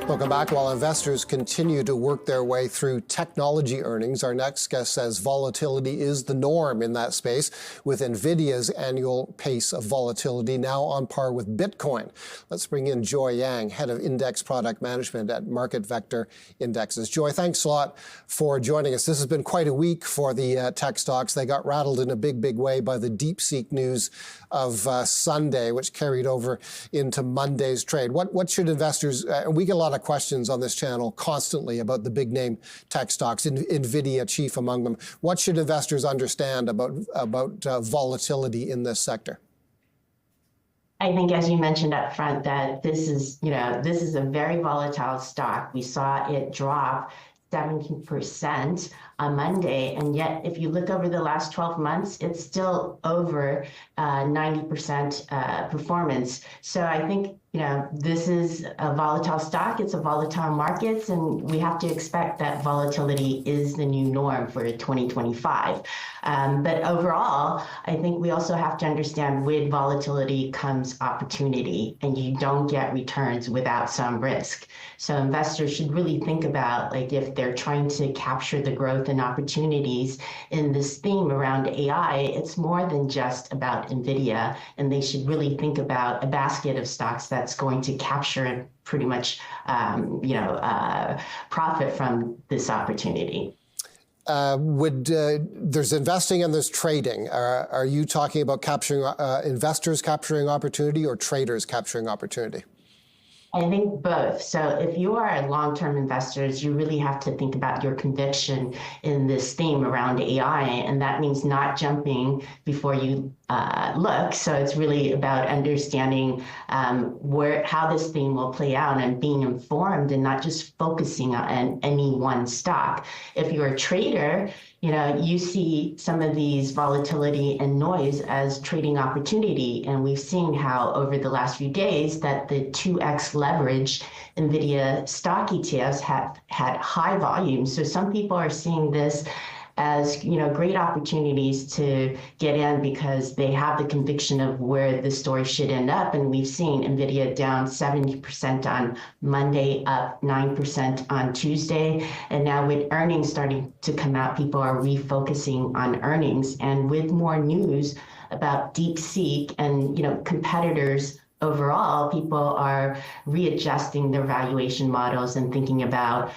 Welcome back. While investors continue to work their way through technology earnings, our next guest says volatility is the norm in that space, with Nvidia's annual pace of volatility now on par with Bitcoin. Let's bring in Joy Yang, Head of Index Product Management at MarketVector Indexes. Joy, thanks a lot for joining us. This has been quite a week for the tech stocks. They got rattled in a big way by the DeepSeek news of Sunday, which carried over into Monday's trade. What should investors, we get a lot of questions on this channel constantly about the big name tech stocks, Nvidia chief among them. What should investors understand about volatility in this sector? I think, as you mentioned up front, that this is a very volatile stock. We saw it drop 17% on Monday, and yet if you look over the last 12 months, it's still over 90% performance. So I think this is a volatile stock, it's a volatile market, and we have to expect that volatility is the new norm for 2025. But overall, I think we also have to understand with volatility comes opportunity, and you don't get returns without some risk. So investors should really think about, like, if they're trying to capture the growth and opportunities in this theme around AI, it's more than just about Nvidia, and they should really think about a basket of stocks that's going to capture pretty much, profit from this opportunity. There's investing and there's trading. Are you talking about capturing investors capturing opportunity or traders capturing opportunity? I think both. So if you are long-term investors, you really have to think about your conviction in this theme around AI, and that means not jumping before you look. So it's really about understanding how this theme will play out and being informed and not just focusing on any one stock. If you're a trader, you see some of these volatility and noise as trading opportunity. And we've seen how over the last few days that the 2x leverage Nvidia stock ETFs have had high volumes. So some people are seeing this as great opportunities to get in because they have the conviction of where the story should end up. And we've seen Nvidia down 70% on Monday, up 9% on Tuesday. And now with earnings starting to come out, people are refocusing on earnings. And with more news about DeepSeek and competitors overall, people are readjusting their valuation models and thinking about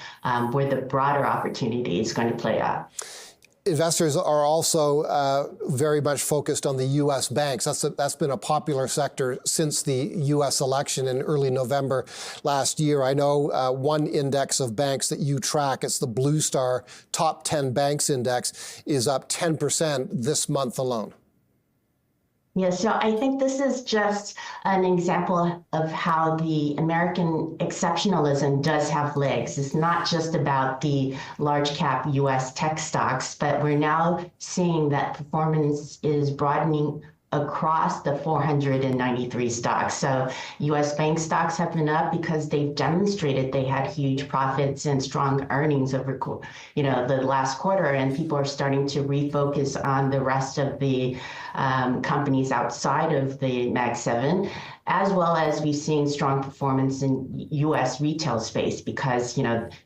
where the broader opportunity is going to play out. Investors are also very much focused on the U.S. banks. That's been a popular sector since the U.S. election in early November last year. I know one index of banks that you track, it's the Blue Star Top 10 Banks Index, is up 10% this month alone. Yeah, so I think this is just an example of how the American exceptionalism does have legs. It's not just about the large cap US tech stocks, but we're now seeing that performance is broadening across the 493 stocks. So U.S. bank stocks have been up because they've demonstrated they had huge profits and strong earnings over, the last quarter, and people are starting to refocus on the rest of the companies outside of the Mag 7, as well as we've seen strong performance in U.S. retail space because,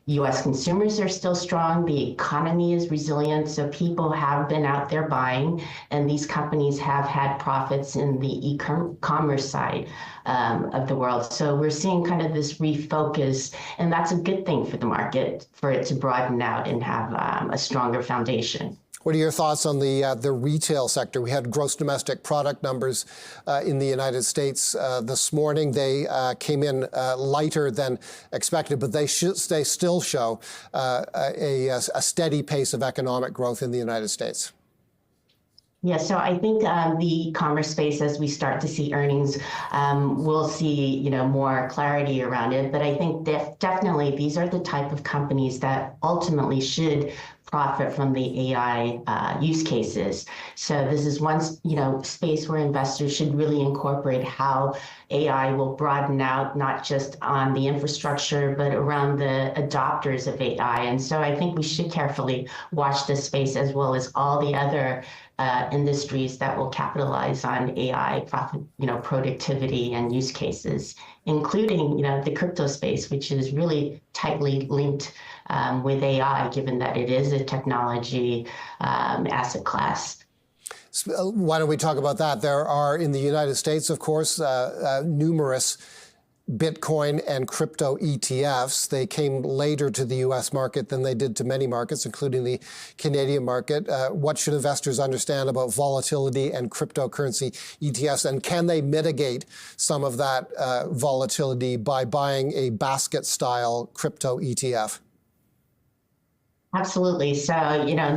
U.S. consumers are still strong, the economy is resilient, so people have been out there buying, and these companies have had profits in the e-commerce side of the world. So we're seeing kind of this refocus, and that's a good thing for the market, for it to broaden out and have a stronger foundation. What are your thoughts on the retail sector? We had gross domestic product numbers in the United States this morning. They came in lighter than expected, but they still show a steady pace of economic growth in the United States. Yeah, so I think the e-commerce space, as we start to see earnings, we'll see more clarity around it. But I think definitely these are the type of companies that ultimately should profit from the AI use cases. So this is one space where investors should really incorporate how AI will broaden out, not just on the infrastructure, but around the adopters of AI. And so I think we should carefully watch this space as well as all the other industries that will capitalize on AI profit, productivity and use cases including, the crypto space, which is really tightly linked with AI, given that it is a technology asset class. Why don't we talk about that? There are, in the United States, of course, numerous Bitcoin and crypto ETFs. They came later to the U.S. market than they did to many markets, including the Canadian market. What should investors understand about volatility and cryptocurrency ETFs, and can they mitigate some of that volatility by buying a basket-style crypto ETF? Absolutely. So,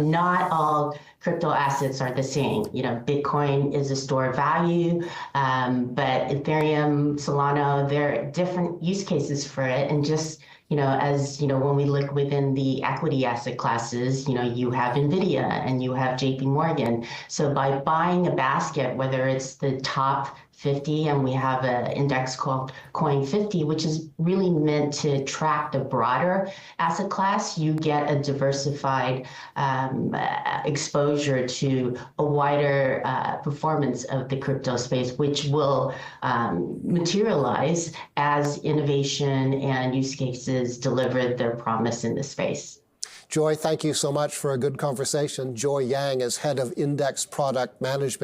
not all crypto assets are the same. Bitcoin is a store of value, but Ethereum, Solana, there are different use cases for it. And just, when we look within the equity asset classes, you have Nvidia and you have JP Morgan. So by buying a basket, whether it's the top 50, and we have an index called Coin 50, which is really meant to track the broader asset class, you get a diversified exposure to a wider performance of the crypto space, which will materialize as innovation and use cases deliver their promise in the space. Joy, thank you so much for a good conversation. Joy Yang is head of Index Product Management.